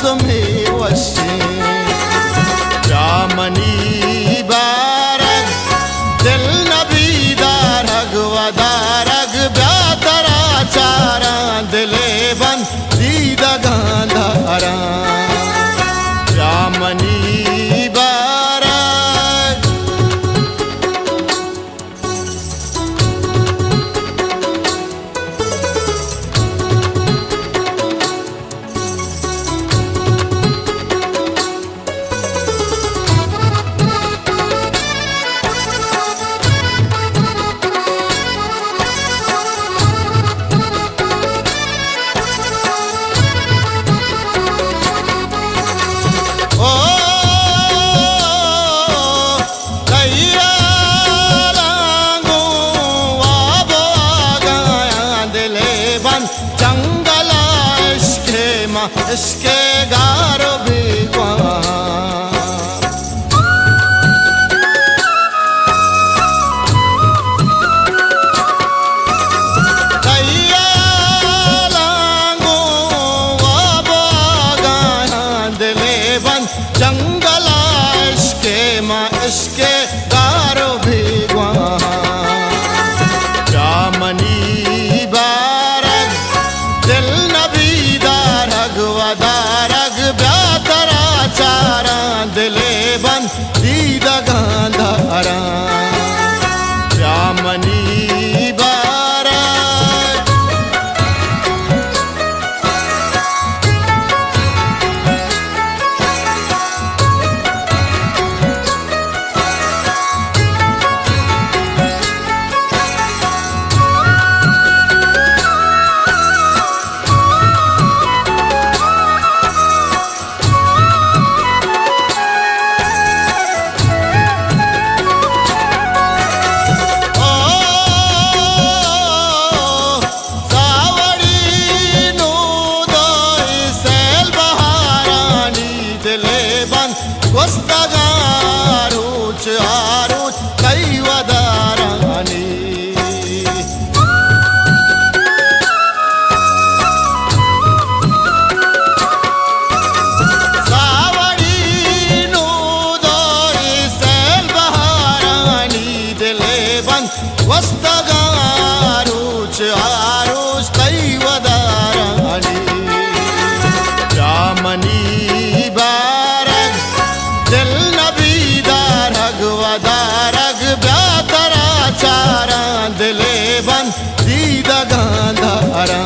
में वशे जामनी बारग दिल नबी दारग वदारग ब्यातरा चारा दिले बन दीद गांधारा जामनी बारग इसके गारो भी दिले बन जंगला इसके माँ इसके गारो भी जामनी बारग दिल नबी दारग वदारग ब्यातरा चारा दिले बन दीद गांधारा जामनी बारग वस्तगारूच आरूच कैवदारानी सावड़ी नूदोई सैल बहारानी दिले बन वस्तगारूच आरूच कैवदारानी जामनी दिल नबी दारग वदारग ब्यातरा चारा दिले बन दीद गांधारा